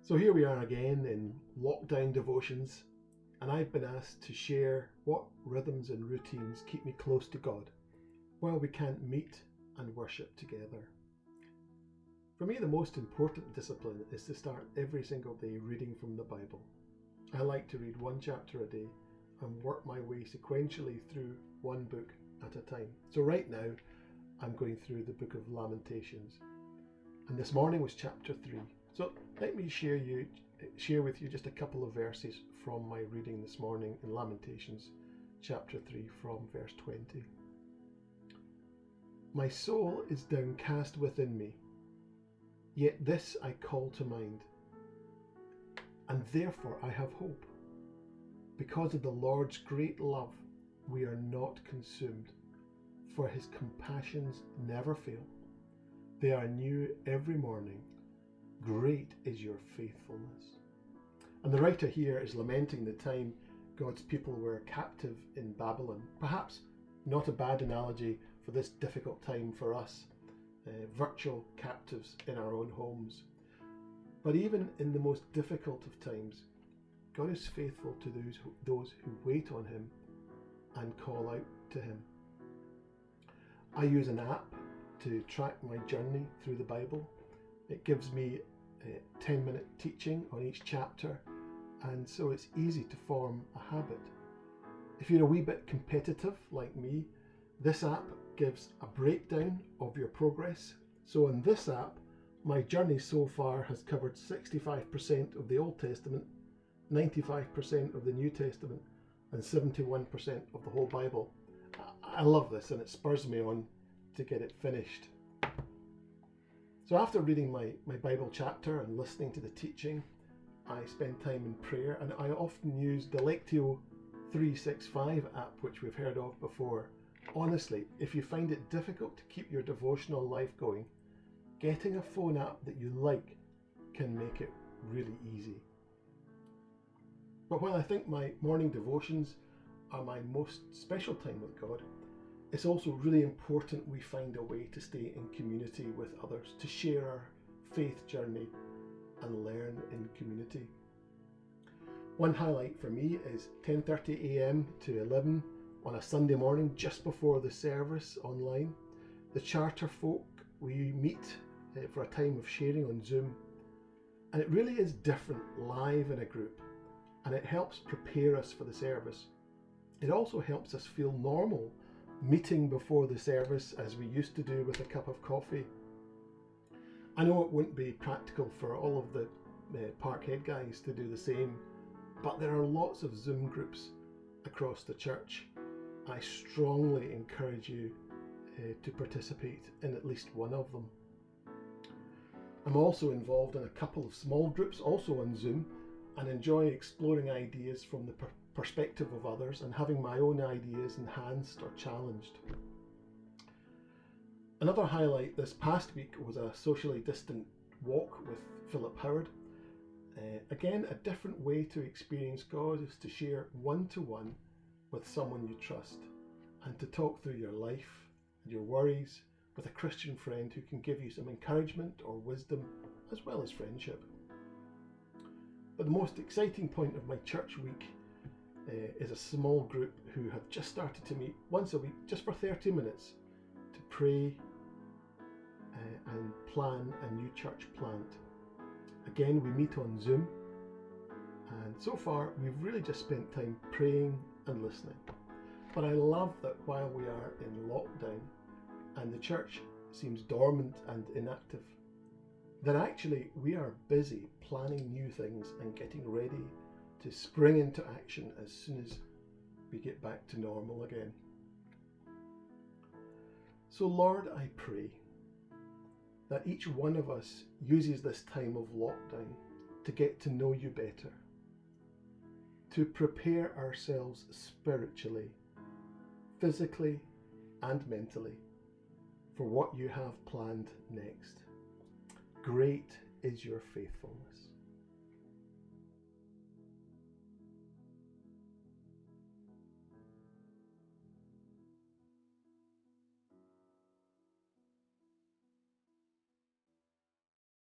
So here we are again in lockdown devotions, and I've been asked to share what rhythms and routines keep me close to God while we can't meet and worship together. For me, the most important discipline is to start every single day reading from the Bible. I like to read one chapter a day and work my way sequentially through one book at a time. So right now, I'm going through the book of Lamentations, and this morning was chapter 3. So let me share with you just a couple of verses from my reading this morning in Lamentations chapter 3 from verse 20. My soul is downcast within me, yet this I call to mind, and therefore I have hope. Because of the Lord's great love, we are not consumed, for his compassions never fail. They are new every morning. Great is your faithfulness. And the writer here is lamenting the time God's people were captive in Babylon. Perhaps not a bad analogy for this difficult time for us, virtual captives in our own homes. But even in the most difficult of times, God is faithful to those who wait on him and call out to him. I use an app to track my journey through the Bible. It gives me a 10-minute teaching on each chapter, and so it's easy to form a habit. If you're a wee bit competitive like me, this app gives a breakdown of your progress. So in this app, my journey so far has covered 65% of the Old Testament, 95% of the New Testament, and 71% of the whole Bible. I love this, and it spurs me on to get it finished. So after reading my Bible chapter and listening to the teaching, I spend time in prayer, and I often use the Lectio 365 app, which we've heard of before. Honestly, if you find it difficult to keep your devotional life going, getting a phone app that you like can make it really easy. But while I think my morning devotions are my most special time with God, it's also really important we find a way to stay in community with others, to share our faith journey and learn in community. One highlight for me is 10:30 a.m. to 11 on a Sunday morning just before the service online. The charter folk, we meet for a time of sharing on Zoom, and it really is different live in a group, and it helps prepare us for the service. It also helps us feel normal meeting before the service as we used to do with a cup of coffee. I know it wouldn't be practical for all of the Parkhead guys to do the same, but there are lots of Zoom groups across the church. I strongly encourage you to participate in at least one of them. I'm also involved in a couple of small groups, also on Zoom, and enjoy exploring ideas from the perspective of others and having my own ideas enhanced or challenged. Another highlight this past week was a socially distant walk with Philip Howard. Again, a different way to experience God is to share one-to-one with someone you trust and to talk through your life and your worries with a Christian friend who can give you some encouragement or wisdom as well as friendship. But the most exciting point of my church week is a small group who have just started to meet once a week just for 30 minutes to pray and plan a new church plant. Again, we meet on Zoom, and so far we've really just spent time praying and listening. But I love that while we are in lockdown and the church seems dormant and inactive, that actually we are busy planning new things and getting ready to spring into action as soon as we get back to normal again. So Lord, I pray that each one of us uses this time of lockdown to get to know you better, to prepare ourselves spiritually, physically and mentally for what you have planned next. Great is your faithfulness.